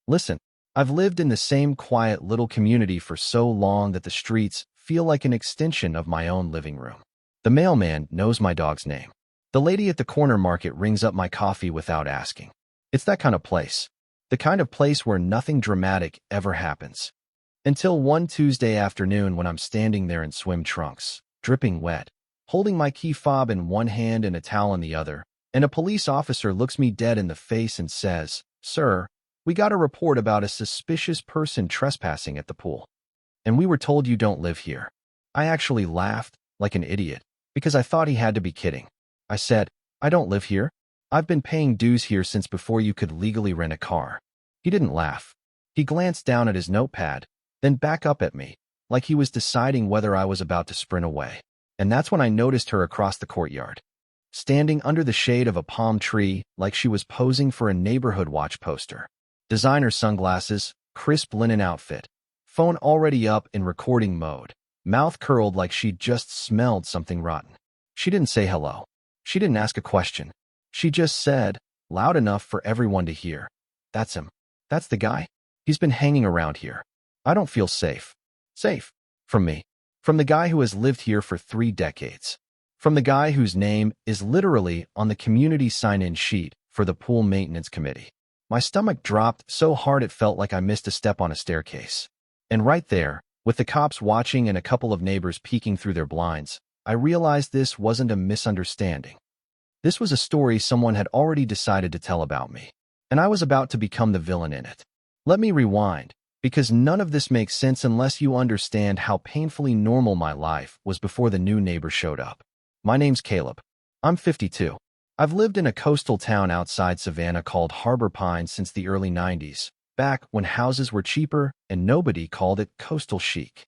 Listen, I've lived in the same quiet little community for so long that the streets feel like an extension of my own living room. The mailman knows my dog's name. The lady at the corner market rings up my coffee without asking. It's that kind of place. The kind of place where nothing dramatic ever happens. Until one Tuesday afternoon when I'm standing there in swim trunks, dripping wet, holding my key fob in one hand and a towel in the other, and a police officer looks me dead in the face and says, "Sir, we got a report about a suspicious person trespassing at the pool. And we were told you don't live here." I actually laughed like an idiot because I thought he had to be kidding. I said, "I don't live here. I've been paying dues here since before you could legally rent a car." He didn't laugh. He glanced down at his notepad, then back up at me, like he was deciding whether I was about to sprint away. And that's when I noticed her across the courtyard, standing under the shade of a palm tree like she was posing for a neighborhood watch poster. Designer sunglasses, crisp linen outfit, phone already up in recording mode, mouth curled like she'd just smelled something rotten. She didn't say hello. She didn't ask a question. She just said, loud enough for everyone to hear, "That's him. That's the guy. He's been hanging around here. I don't feel safe." Safe. From me. From the guy who has lived here for 3 decades. From the guy whose name is literally on the community sign-in sheet for the pool maintenance committee. My stomach dropped so hard it felt like I missed a step on a staircase. And right there, with the cops watching and a couple of neighbors peeking through their blinds, I realized this wasn't a misunderstanding. This was a story someone had already decided to tell about me, and I was about to become the villain in it. Let me rewind, because none of this makes sense unless you understand how painfully normal my life was before the new neighbor showed up. My name's Caleb. I'm 52. I've lived in a coastal town outside Savannah called Harbor Pines since the early 90s, back when houses were cheaper and nobody called it coastal chic.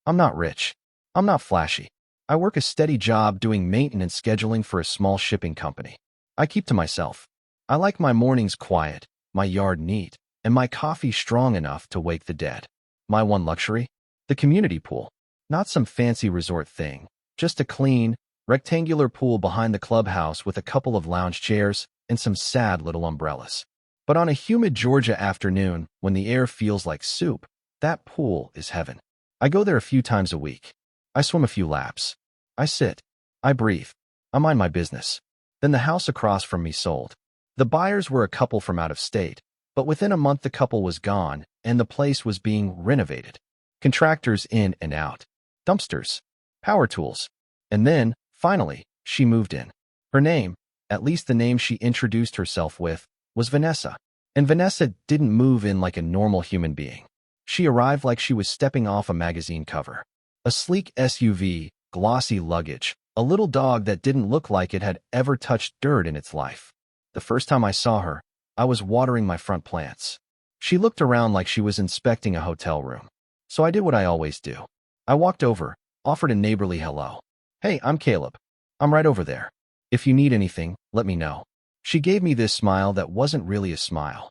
I'm not rich. I'm not flashy. I work a steady job doing maintenance scheduling for a small shipping company. I keep to myself. I like my mornings quiet, my yard neat, and my coffee strong enough to wake the dead. My one luxury? The community pool. Not some fancy resort thing, just a clean, rectangular pool behind the clubhouse with a couple of lounge chairs and some sad little umbrellas. But on a humid Georgia afternoon, when the air feels like soup, that pool is heaven. I go there a few times a week. I swim a few laps. I sit. I breathe. I mind my business. Then the house across from me sold. The buyers were a couple from out of state, but within a month the couple was gone and the place was being renovated. Contractors in and out. Dumpsters. Power tools. And then, finally, she moved in. Her name, at least the name she introduced herself with, was Vanessa. And Vanessa didn't move in like a normal human being. She arrived like she was stepping off a magazine cover. A sleek SUV, glossy luggage, a little dog that didn't look like it had ever touched dirt in its life. The first time I saw her, I was watering my front plants. She looked around like she was inspecting a hotel room. So I did what I always do. I walked over, offered a neighborly hello. "Hey, I'm Caleb. I'm right over there. If you need anything, let me know." She gave me this smile that wasn't really a smile.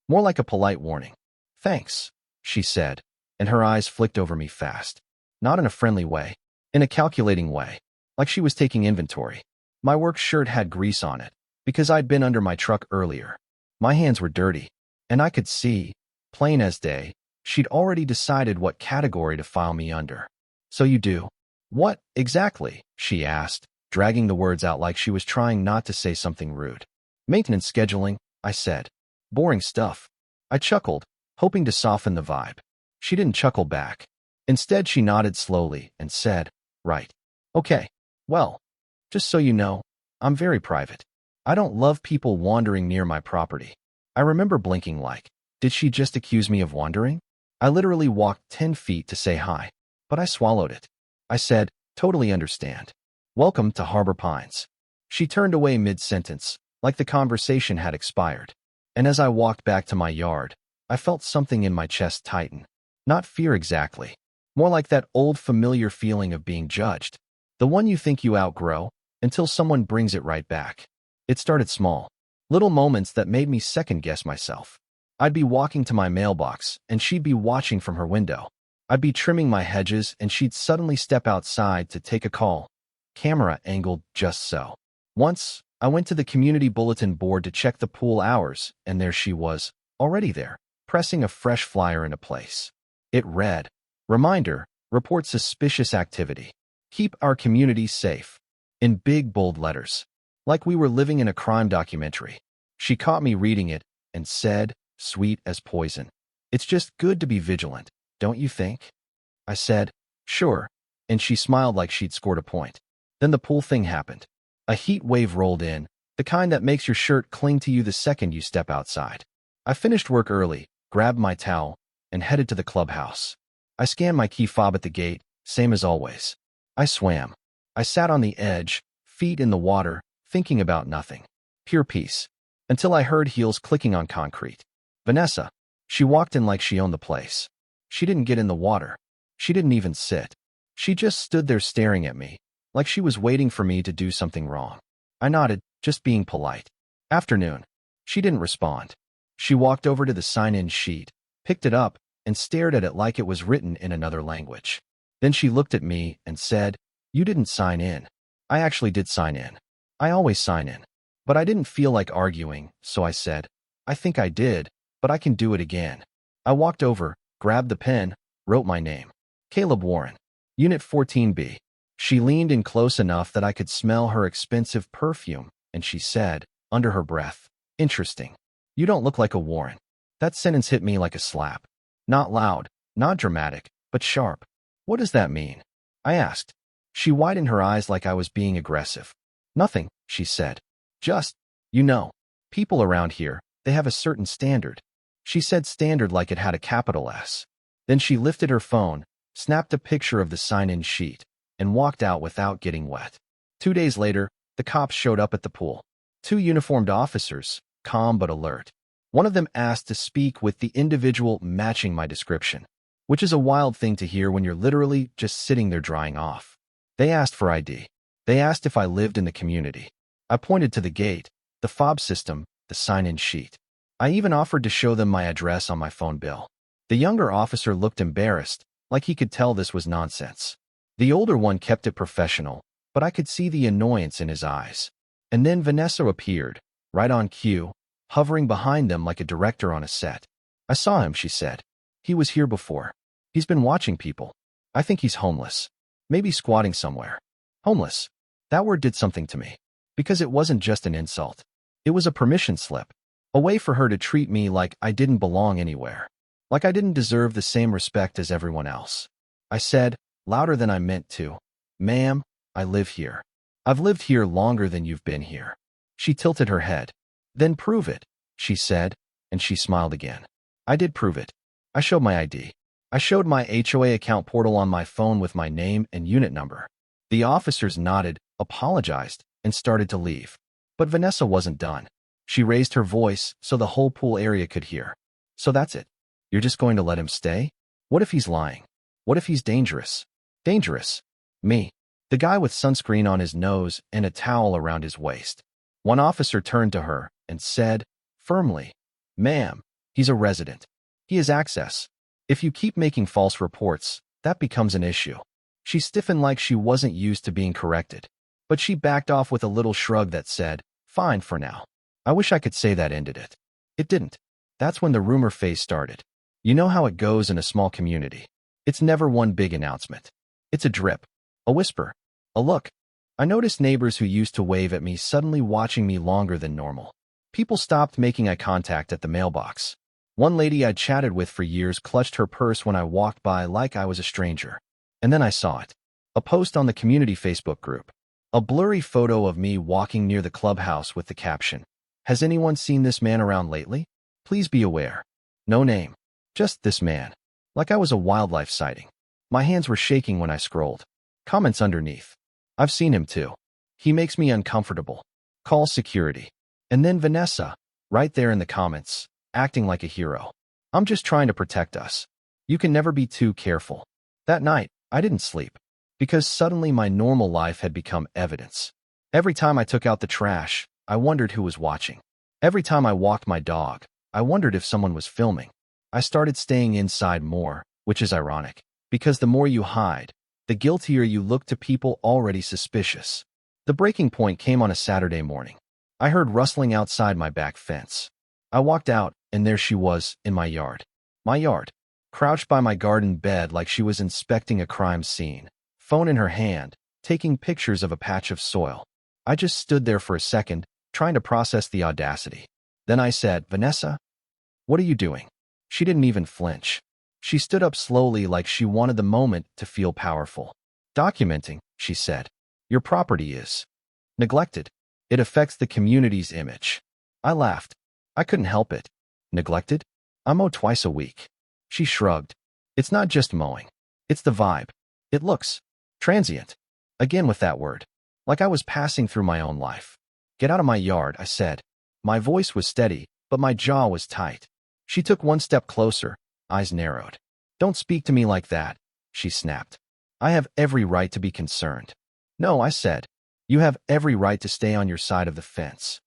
More like a polite warning. "Thanks," she said, and her eyes flicked over me fast. Not in a friendly way, in a calculating way, like she was taking inventory. My work shirt had grease on it, because I'd been under my truck earlier. My hands were dirty, and I could see, plain as day, she'd already decided what category to file me under. "So you do?" "What, exactly?" she asked, dragging the words out like she was trying not to say something rude. "Maintenance scheduling," I said. "Boring stuff." I chuckled, hoping to soften the vibe. She didn't chuckle back. Instead, she nodded slowly and said, "Right. Okay. Well, just so you know, I'm very private. I don't love people wandering near my property." I remember blinking like, did she just accuse me of wandering? I literally walked 10 feet to say hi, but I swallowed it. I said, "Totally understand. Welcome to Harbor Pines." She turned away mid-sentence, like the conversation had expired. And as I walked back to my yard, I felt something in my chest tighten. Not fear exactly. More like that old familiar feeling of being judged. The one you think you outgrow, until someone brings it right back. It started small. Little moments that made me second-guess myself. I'd be walking to my mailbox, and she'd be watching from her window. I'd be trimming my hedges, and she'd suddenly step outside to take a call. Camera angled just so. Once, I went to the community bulletin board to check the pool hours, and there she was, already there. pressing a fresh flyer into place. It read, "Reminder, report suspicious activity. Keep our community safe," in big, bold letters, like we were living in a crime documentary. She caught me reading it and said, sweet as poison, "It's just good to be vigilant, don't you think?" I said, "Sure," and she smiled like she'd scored a point. Then the pool thing happened. A heat wave rolled in, the kind that makes your shirt cling to you the second you step outside. I finished work early, grabbed my towel, and headed to the clubhouse. I scanned my key fob at the gate, same as always. I swam. I sat on the edge, feet in the water, thinking about nothing. Pure peace. Until I heard heels clicking on concrete. Vanessa. She walked in like she owned the place. She didn't get in the water. She didn't even sit. She just stood there staring at me, like she was waiting for me to do something wrong. I nodded, just being polite. Afternoon. She didn't respond. She walked over to the sign-in sheet, picked it up, and stared at it like it was written in another language. Then she looked at me and said, "You didn't sign in." I actually did sign in. I always sign in. But I didn't feel like arguing, so I said, "I think I did, but I can do it again." I walked over, grabbed the pen, wrote my name. Caleb Warren. Unit 14B. She leaned in close enough that I could smell her expensive perfume, and she said, under her breath, "Interesting. You don't look like a Warren." That sentence hit me like a slap. Not loud, not dramatic, but sharp. "What does that mean?" I asked. She widened her eyes like I was being aggressive. "Nothing," she said. "Just, people around here, they have a certain standard." She said standard like it had a capital S. Then she lifted her phone, snapped a picture of the sign-in sheet, and walked out without getting wet. 2 days later, the cops showed up at the pool. 2 uniformed officers, calm but alert. One of them asked to speak with the individual matching my description, which is a wild thing to hear when you're literally just sitting there drying off. They asked for ID. They asked if I lived in the community. I pointed to the gate, the fob system, the sign-in sheet. I even offered to show them my address on my phone bill. The younger officer looked embarrassed, like he could tell this was nonsense. The older one kept it professional, but I could see the annoyance in his eyes. And then Vanessa appeared, right on cue, hovering behind them like a director on a set. "I saw him," she said. "He was here before. He's been watching people. I think he's homeless. Maybe squatting somewhere." Homeless. That word did something to me. Because it wasn't just an insult. It was a permission slip. A way for her to treat me like I didn't belong anywhere. Like I didn't deserve the same respect as everyone else. I said, louder than I meant to, "Ma'am, I live here. I've lived here longer than you've been here." She tilted her head. "Then prove it," she said, and she smiled again. I did prove it. I showed my ID. I showed my HOA account portal on my phone with my name and unit number. The officers nodded, apologized, and started to leave. But Vanessa wasn't done. She raised her voice so the whole pool area could hear. "So that's it? You're just going to let him stay? What if he's lying? What if he's dangerous?" Dangerous? Me. The guy with sunscreen on his nose and a towel around his waist. One officer turned to her and said, firmly, "Ma'am, he's a resident. He has access. If you keep making false reports, that becomes an issue." She stiffened like she wasn't used to being corrected. But she backed off with a little shrug that said, "Fine for now." I wish I could say that ended it. It didn't. That's when the rumor phase started. You know how it goes in a small community. It's never one big announcement. It's a drip, a whisper, a look. I noticed neighbors who used to wave at me suddenly watching me longer than normal. People stopped making eye contact at the mailbox. One lady I'd chatted with for years clutched her purse when I walked by like I was a stranger. And then I saw it. A post on the community Facebook group. A blurry photo of me walking near the clubhouse with the caption, "Has anyone seen this man around lately? Please be aware." No name. Just this man. Like I was a wildlife sighting. My hands were shaking when I scrolled. Comments underneath. "I've seen him too. He makes me uncomfortable. Call security." And then Vanessa, right there in the comments, acting like a hero. "I'm just trying to protect us. You can never be too careful." That night, I didn't sleep. Because suddenly my normal life had become evidence. Every time I took out the trash, I wondered who was watching. Every time I walked my dog, I wondered if someone was filming. I started staying inside more, which is ironic. Because the more you hide, the guiltier you look to people already suspicious. The breaking point came on a Saturday morning. I heard rustling outside my back fence. I walked out, and there she was in my yard. My yard. Crouched by my garden bed like she was inspecting a crime scene, phone in her hand, taking pictures of a patch of soil. I just stood there for a second, trying to process the audacity. Then I said, "Vanessa, what are you doing?" She didn't even flinch. She stood up slowly like she wanted the moment to feel powerful. "Documenting," she said. "Your property is neglected. It affects the community's image." I laughed. I couldn't help it. Neglected? I mow twice a week. She shrugged. "It's not just mowing. It's the vibe. It looks transient." Again with that word. Like I was passing through my own life. "Get out of my yard," I said. My voice was steady, but my jaw was tight. She took one step closer, eyes narrowed. "Don't speak to me like that," she snapped. "I have every right to be concerned." "No," I said. "You have every right to stay on your side of the fence."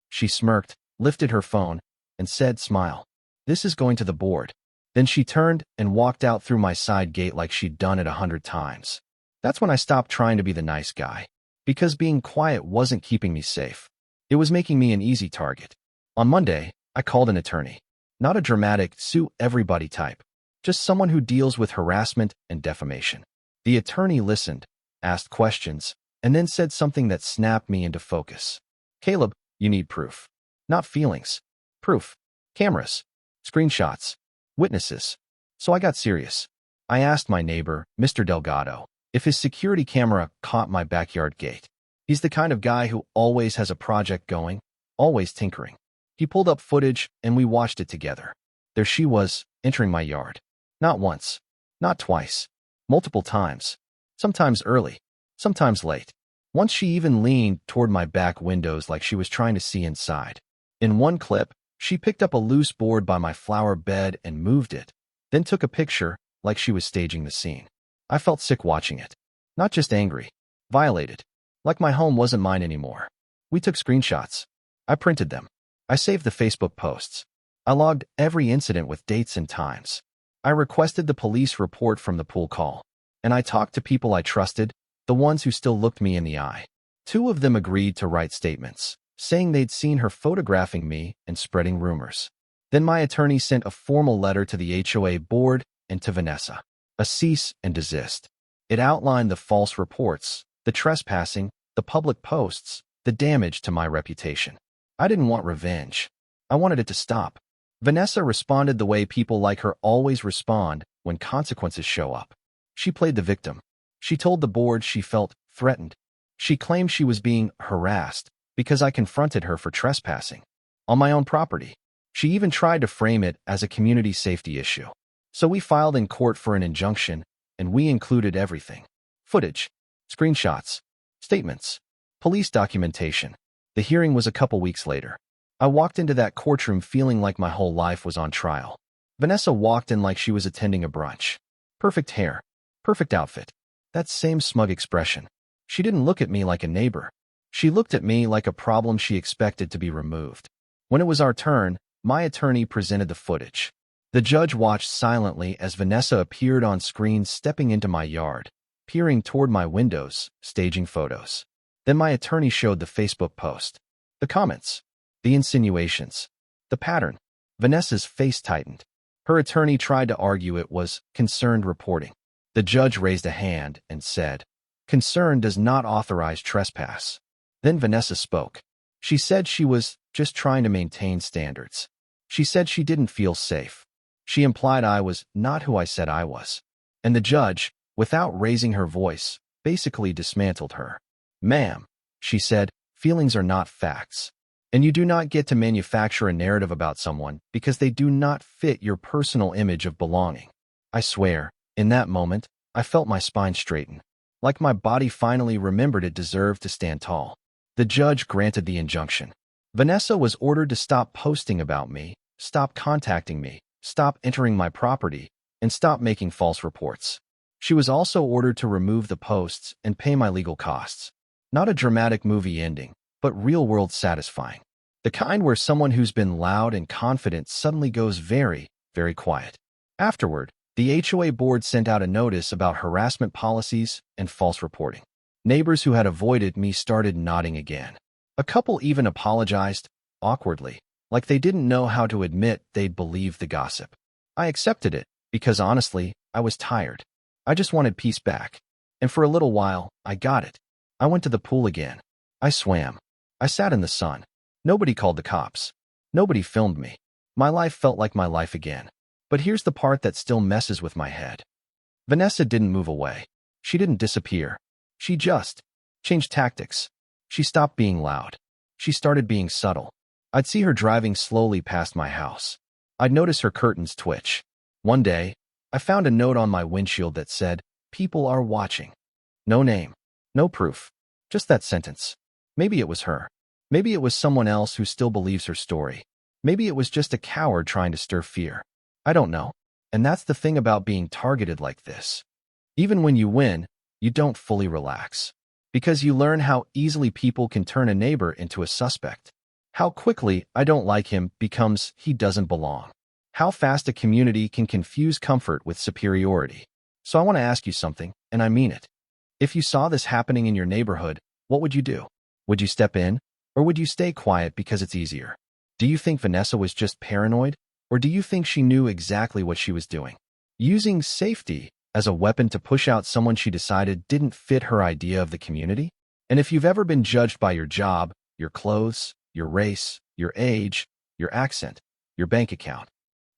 She smirked, lifted her phone, and said, "Smile. This is going to the board." Then she turned and walked out through my side gate like she'd done it 100 times. That's when I stopped trying to be the nice guy. Because being quiet wasn't keeping me safe. It was making me an easy target. On Monday, I called an attorney. Not a dramatic, sue everybody type. Just someone who deals with harassment and defamation. The attorney listened, asked questions, and then said something that snapped me into focus. "Caleb, you need proof. Not feelings. Proof. Cameras. Screenshots. Witnesses." So I got serious. I asked my neighbor, Mr. Delgado, if his security camera caught my backyard gate. He's the kind of guy who always has a project going, always tinkering. He pulled up footage and we watched it together. There she was, entering my yard. Not once. Not twice. Multiple times. Sometimes early. Sometimes late. Once she even leaned toward my back windows like she was trying to see inside. In one clip, she picked up a loose board by my flower bed and moved it, then took a picture like she was staging the scene. I felt sick watching it. Not just angry. Violated. Like my home wasn't mine anymore. We took screenshots. I printed them. I saved the Facebook posts. I logged every incident with dates and times. I requested the police report from the pool call. And I talked to people I trusted, the ones who still looked me in the eye. 2 of them agreed to write statements, saying they'd seen her photographing me and spreading rumors. Then my attorney sent a formal letter to the HOA board and to Vanessa. A cease and desist. It outlined the false reports, the trespassing, the public posts, the damage to my reputation. I didn't want revenge. I wanted it to stop. Vanessa responded the way people like her always respond when consequences show up. She played the victim. She told the board she felt threatened. She claimed she was being harassed because I confronted her for trespassing on my own property. She even tried to frame it as a community safety issue. So we filed in court for an injunction, and we included everything. Footage, screenshots, statements, police documentation. The hearing was a couple weeks later. I walked into that courtroom feeling like my whole life was on trial. Vanessa walked in like she was attending a brunch. Perfect hair, perfect outfit, that same smug expression. She didn't look at me like a neighbor. She looked at me like a problem she expected to be removed. When it was our turn, my attorney presented the footage. The judge watched silently as Vanessa appeared on screen stepping into my yard, peering toward my windows, staging photos. Then my attorney showed the Facebook post. The comments. The insinuations. The pattern. Vanessa's face tightened. Her attorney tried to argue it was concerned reporting. The judge raised a hand and said, "Concern does not authorize trespass." Then Vanessa spoke. She said she was just trying to maintain standards. She said she didn't feel safe. She implied I was not who I said I was. And the judge, without raising her voice, basically dismantled her. "Ma'am," she said, "feelings are not facts. And you do not get to manufacture a narrative about someone because they do not fit your personal image of belonging." I swear, in that moment, I felt my spine straighten. Like my body finally remembered it deserved to stand tall. The judge granted the injunction. Vanessa was ordered to stop posting about me, stop contacting me, stop entering my property, and stop making false reports. She was also ordered to remove the posts and pay my legal costs. Not a dramatic movie ending, but real-world satisfying. The kind where someone who's been loud and confident suddenly goes very, very quiet. Afterward, the HOA board sent out a notice about harassment policies and false reporting. Neighbors who had avoided me started nodding again. A couple even apologized, awkwardly, like they didn't know how to admit they'd believed the gossip. I accepted it, because honestly, I was tired. I just wanted peace back. And for a little while, I got it. I went to the pool again. I swam. I sat in the sun. Nobody called the cops. Nobody filmed me. My life felt like my life again. But here's the part that still messes with my head. Vanessa didn't move away. She didn't disappear. She just changed tactics. She stopped being loud. She started being subtle. I'd see her driving slowly past my house. I'd notice her curtains twitch. One day, I found a note on my windshield that said, "People are watching." No name. No proof. Just that sentence. Maybe it was her. Maybe it was someone else who still believes her story. Maybe it was just a coward trying to stir fear. I don't know. And that's the thing about being targeted like this. Even when you win, you don't fully relax. Because you learn how easily people can turn a neighbor into a suspect. How quickly "I don't like him" becomes "he doesn't belong." How fast a community can confuse comfort with superiority. So I want to ask you something, and I mean it. If you saw this happening in your neighborhood, what would you do? Would you step in? Or would you stay quiet because it's easier? Do you think Vanessa was just paranoid? Or do you think she knew exactly what she was doing? Using safety as a weapon to push out someone she decided didn't fit her idea of the community? And if you've ever been judged by your job, your clothes, your race, your age, your accent, your bank account,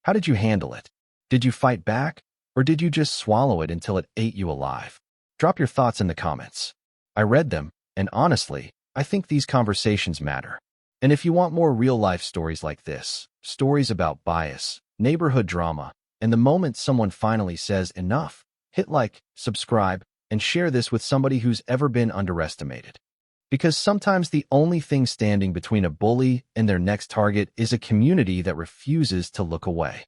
how did you handle it? Did you fight back? Or did you just swallow it until it ate you alive? Drop your thoughts in the comments. I read them, and honestly, I think these conversations matter. And if you want more real-life stories like this, stories about bias, neighborhood drama, and the moment someone finally says enough, hit like, subscribe, and share this with somebody who's ever been underestimated. Because sometimes the only thing standing between a bully and their next target is a community that refuses to look away.